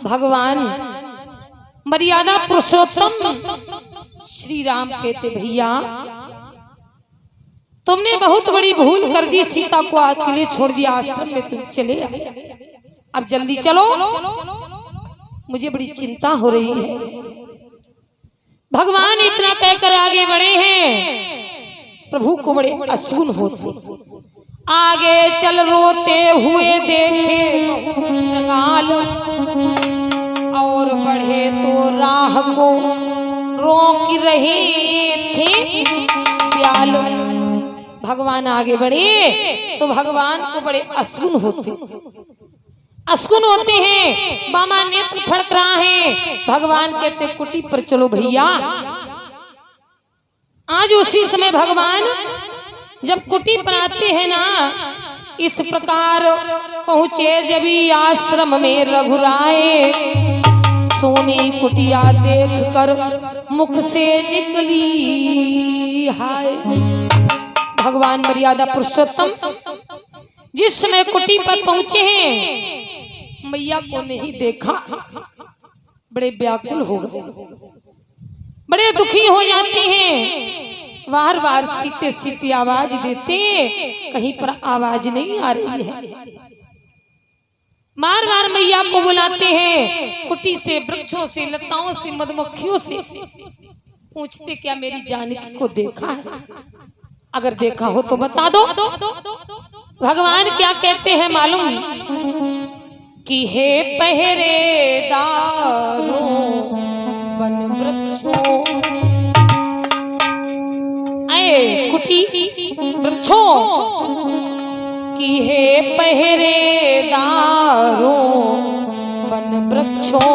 भगवान मर्यादा पुरुषोत्तम श्री राम कहते, भैया तुमने बहुत बड़ी भूल कर दी, सीता को अकेले छोड़ दिया आश्रम में, तुम चले अब जल्दी चलो, मुझे बड़ी चिंता हो रही है। भगवान इतना कहकर आगे बढ़े हैं, प्रभु को बड़े असून होते, आगे चल रोते हुए देखे श्रृंगाल, और बढ़े तो राह को रोक रहे थे प्याल। भगवान आगे बढ़े तो भगवान को बड़े असून होते हैं। बामा नेत्र फड़क रहा है, भगवान कहते कुटी पर चलो भैया। आज उसी समय भगवान जब कुटी पर आते हैं ना, इस प्रकार पहुंचे जब आश्रम में रघुराए, सोनी कुटिया देखकर मुख से निकली हाय। भगवान मर्यादा पुरुषोत्तम जिस समय कुटी पर पहुंचे हैं, मैया को नहीं देखा, बड़े व्याकुल हो गए, बड़े दुखी हो जाते हैं। बार बार सीते सीते आवाज देते, कहीं पर आवाज नहीं आ रही है। बार बार मैया को बुलाते हैं, कुटी से, वृक्षों से, लताओं से, मधुमक्खियों से पूछते, क्या मेरी जानकी को देखा है? अगर देखा हो तो बता दो। भगवान क्या कहते हैं मालूम? कि हे पहरेदारों वन वृक्षों, आए कुटी वृक्षों, कि हे पहरेदारों वन वृक्षों,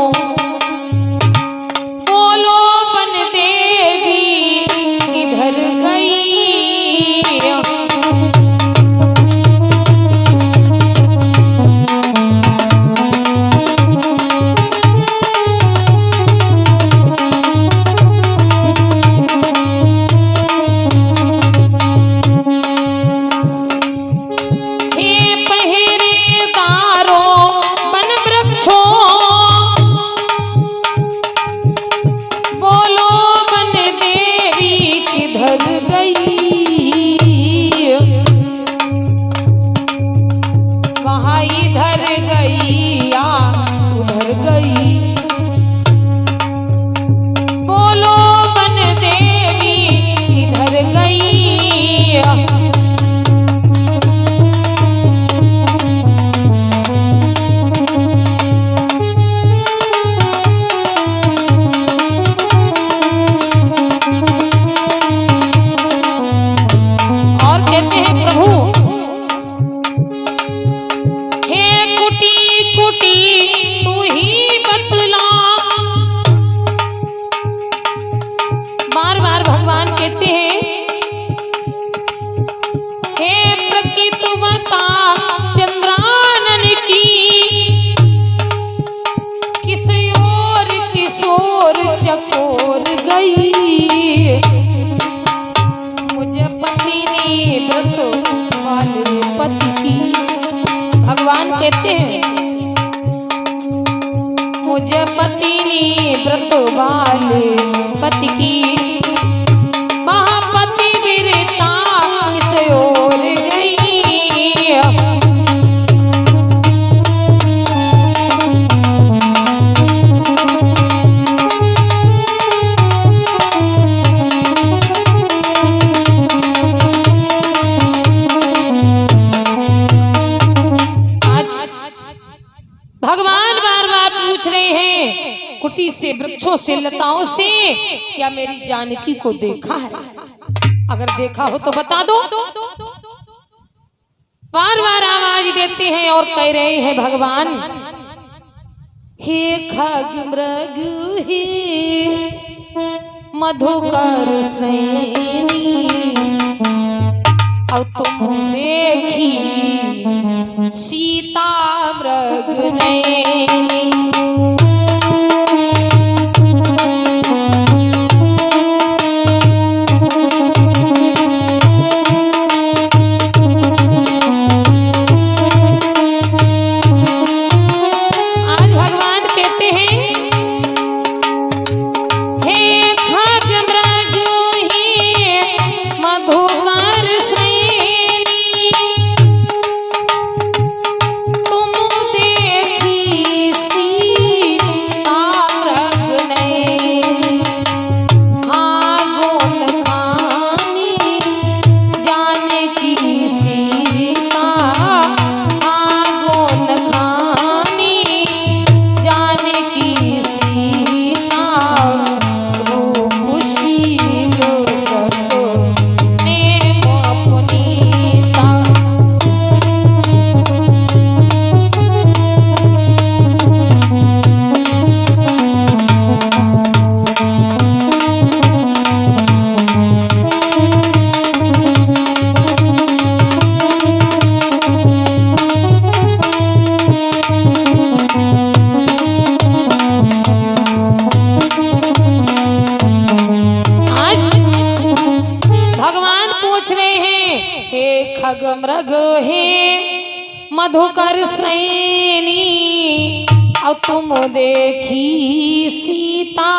बोलो वन देवी किधर गई? चकोर गई मुझे पति ने व्रत वाले पति की। भगवान कहते हैं मुझे पति ने व्रत वाले पति की, महापति वीरता किस ओर गई। भगवान बार बार पूछ रहे हैं कुटी से, वृक्षों से, लताओं से, क्या मेरी जानकी को देखा है? अगर देखा हो तो बता दो। बार बार आवाज देते हैं और कह रहे हैं भगवान, हे खग मृग हे मधुकर श्रेणी, अब तुम देखी मृग नैनी। खग मृग हे मधुकर श्रेणी, और तुम देखी सीता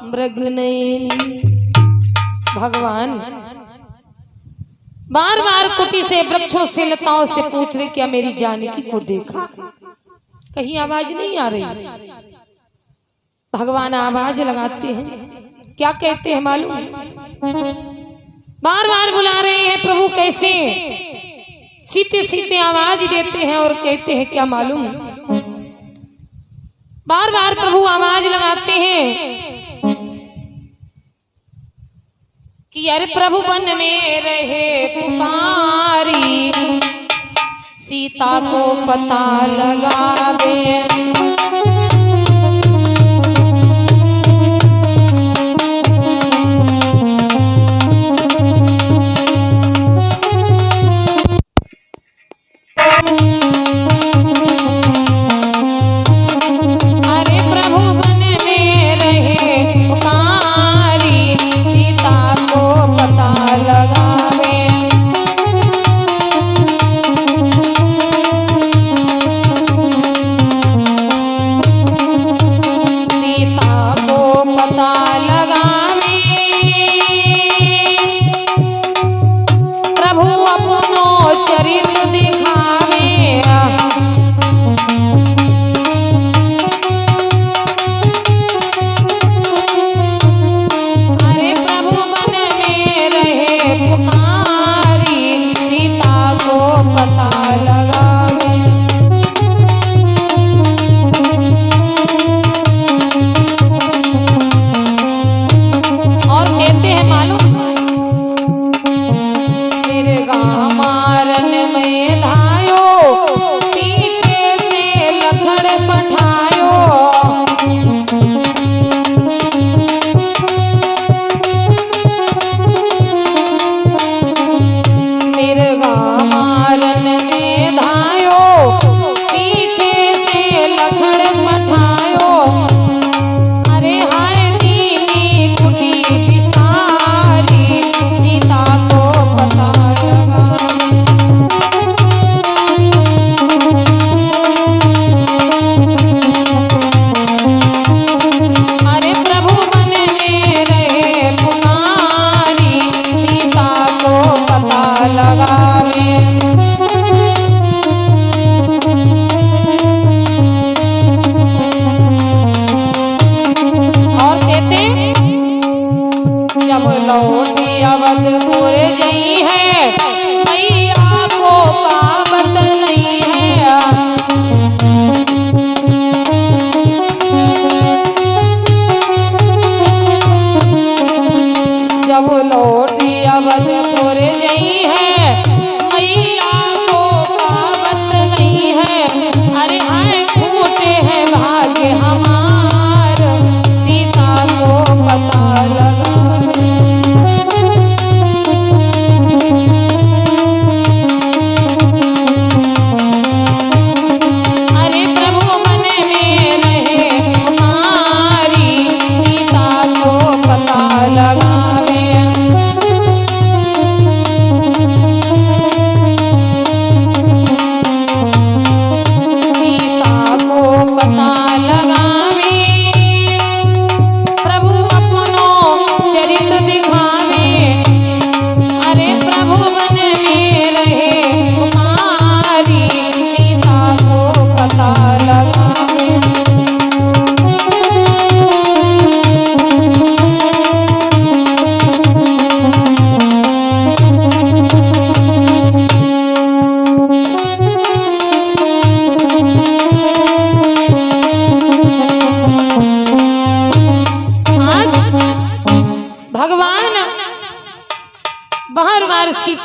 मृग नैनी। भगवान बार बार कुटी से, वृक्षों से, लताओं से पूछ रहे क्या मेरी जानकी को देखा? कहीं आवाज नहीं आ रही। भगवान आवाज लगाते हैं, क्या कहते हैं मालूम? बार बार बुला रहे हैं प्रभु, कैसे सीते सीते आवाज देते हैं और कहते हैं क्या मालूम? बार बार प्रभु आवाज लगाते हैं कि अरे प्रभु वन में रहे पुकारी, सीता को पता लगावे।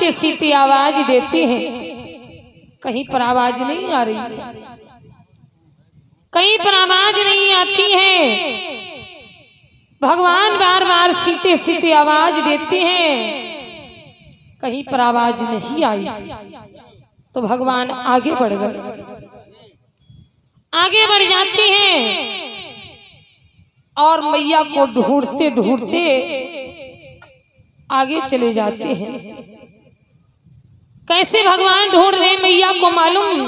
सीते सीते आवाज देते हैं, कहीं पर आवाज नहीं आ रही, कहीं पर आवाज नहीं आती है। भगवान बार बार सीते सीते आवाज देते हैं, कहीं पर आवाज नहीं आई। तो भगवान आगे बढ़ गए, आगे बढ़ जाते हैं और मैया को ढूंढते ढूंढते आगे चले जाते हैं। कैसे भगवान ढूंढ रहे मैया को मालूम?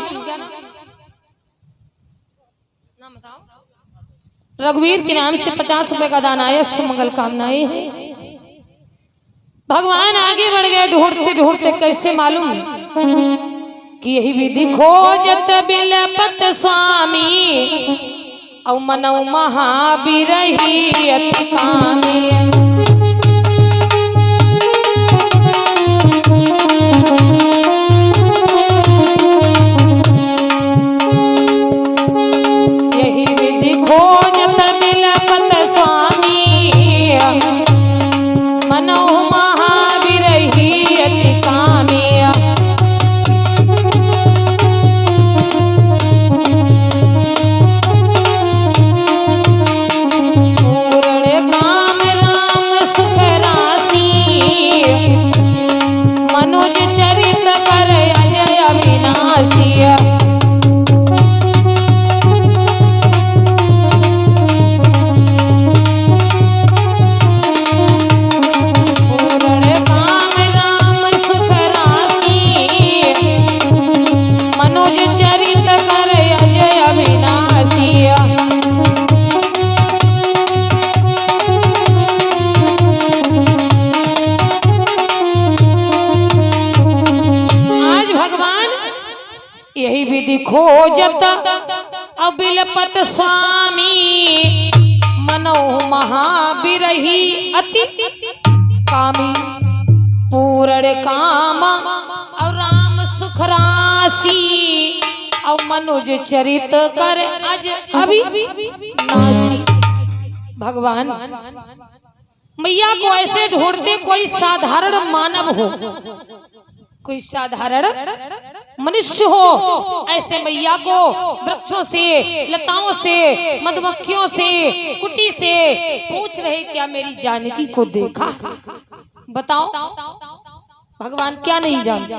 रघुवीर के नाम से 50 रुपए का दान आया, मंगल कामनाएं हैं। भगवान आगे बढ़ गए ढूंढते ढूंढते। कैसे मालूम? कि यही विधि खोजत बिलपत स्वामी, औ मनौ महाबिरही अति कामी। यही विधि खोजत बिलपत स्वामी, मनौ महाबिरही अति कामी। मनुज चरित कर अजय अविनाशी। पूर्ण काम राम सुख राशि, मनुज चरित कर अजय अविनाशी। यही विधि खोजत अबिलपत स्वामी, मनौ महाबिरही अति कामी। पूर्ण काम और राम सुख राशि, और मनुज चरित कर अज अविनाशी। भगवान मैया को ऐसे ढूंढते, कोई साधारण मानव हो, कोई साधारण मनुष्य हो, ऐसे मैया को वृक्षों से, लताओं से, मधुमक्खियों से, कुटी से पूछ रहे, क्या मेरी जानकी को देखा? बताओ भगवान क्या नहीं जानते?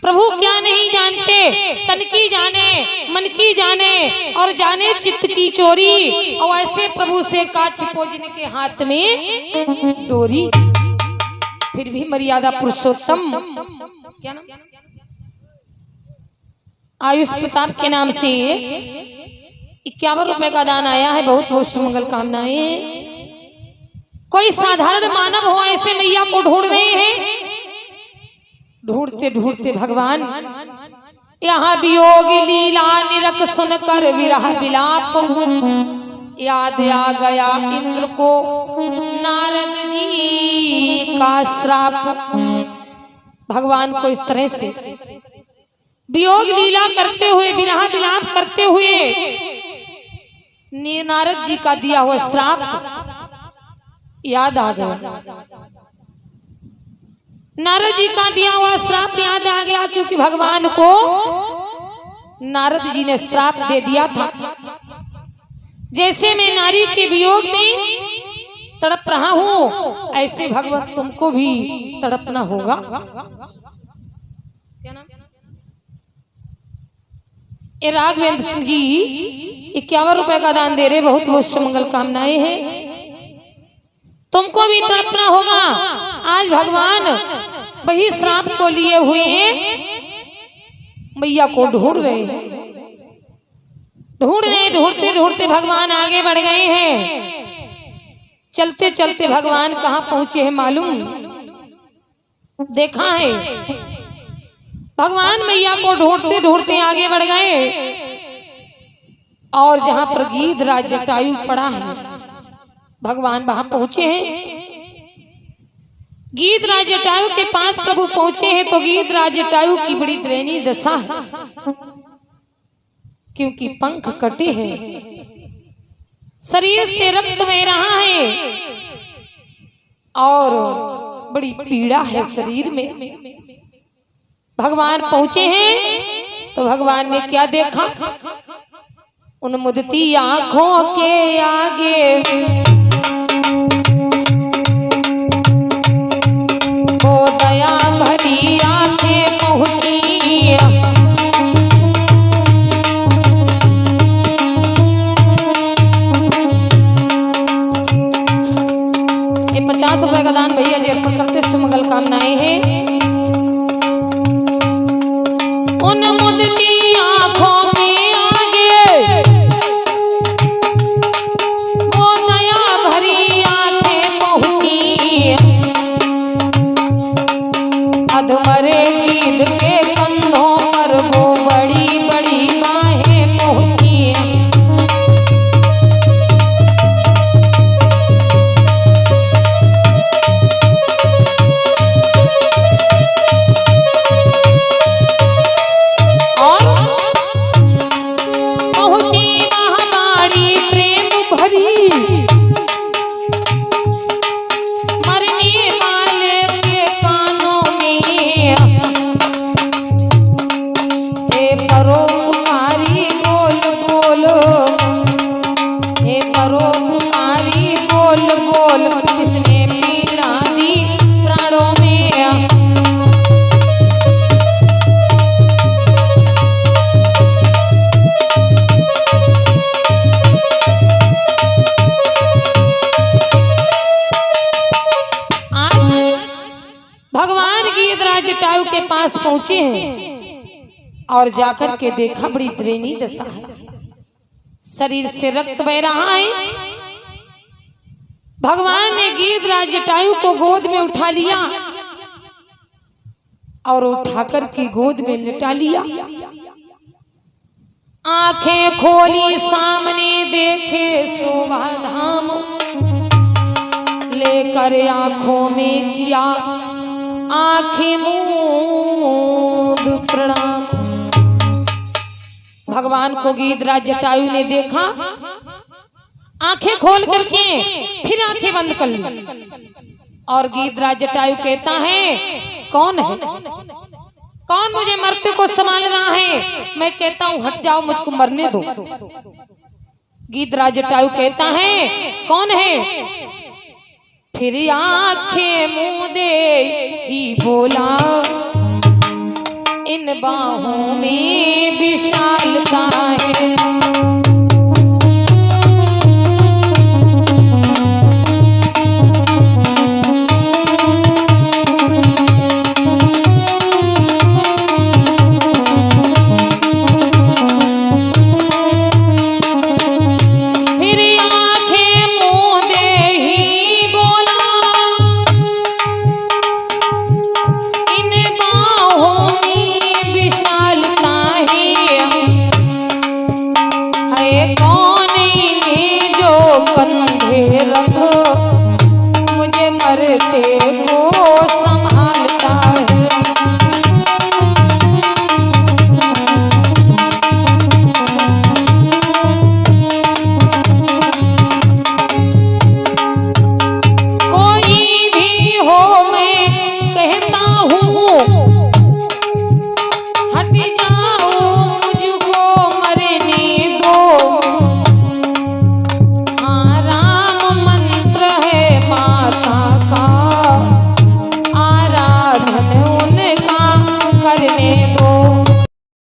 प्रभु क्या नहीं जानते? तन की जाने, मन की जाने, और जाने चित्त की चोरी। और ऐसे प्रभु से का छिपो जिनके हाथ में डोरी। फिर भी मर्यादा पुरुषोत्तम क्या नाम? आयुष प्रताप के नाम से 51 रुपए का दान आया है। बहुत बहुत सुमंगल कामनाएं। कोई साधारण मानव हो, ऐसे मैया को ढूंढ रहे हैं। ढूंढते ढूंढते भगवान यहाँ वियोग लीला निरख सुनकर विरह विलाप, याद आ गया इंद्र को नारद जी का श्राप। भगवान को इस तरह से वियोग लीला करते हुए, विरह विलाप करते हुए नारद जी का दिया हुआ श्राप याद आ गया। नारद जी का दिया हुआ श्राप याद आ गया, क्योंकि भगवान को नारद जी ने श्राप दे दिया था, जैसे मैं नारी के वियोग में तड़प रहा हूं, ऐसे भगवत तुमको भी तड़पना होगा। क्या नाम? ये राघवेंद्र सिंह जी 51 रुपए का दान दे रहे। बहुत बहुत सुमंगल कामनाएं हैं। तुमको भी तड़पना होगा। आज भगवान वही श्राप को लिए हुए हैं, मैया को ढूंढ रहे हैं। ढूंढते ढूंढते भगवान आगे बढ़ गए हैं। चलते चलते भगवान कहाँ पहुंचे हैं मालूम? देखा है, भगवान मैया को ढूंढते ढूंढते आगे बढ़ गए, और जहां पर गीधराज जटायु पड़ा है, भगवान वहां पहुंचे हैं। गीधराज जटायु के पास प्रभु पहुंचे हैं, तो गीधराज जटायु की बड़ी दयनीय दशा है, क्योंकि पंख कटे हैं, शरीर से रक्त बह रहा है, और बड़ी पीड़ा है शरीर में। भगवान पहुंचे हैं तो भगवान ने क्या देखा, उन मुदती आंखों के आगे वो दया भरी आंखें पहुंची। ये 50 रुपए का दान भैया जी अर्पण करते सुमंगल कामनाएं हैं। उन मुदती आंखों के आगे वो दया भरी आंखें पहुंची। अधमरे गीध के कंधों पर वो बड़ी बड़ी बाहें पहुंची। जटायु के पास पहुंचे हैं और जाकर के देखा बड़ी दयनीय दशा है, शरीर से रक्त बह रहा है। भगवान ने गीधराज जटायु को गोद में उठा लिया और उठाकर के गोद में लिटा लिया। आंखें खोली सामने देखे शोभा धाम, लेकर आंखों में किया आंखें मूंद प्रणाम। भगवान को गीधराज जटायु ने देखा, आंखें खोल करके फिर आंखें बंद कर ली और गीधराज जटायु कहता है, कौन है, कौन मुझे मृत्यु को संभाल रहा है? मैं कहता हूं हट जाओ, मुझको मरने दो। गीधराज जटायु कहता है, कौन है? फिर आंखें मूंदे ही बोला, इन बाहों में विशालता है।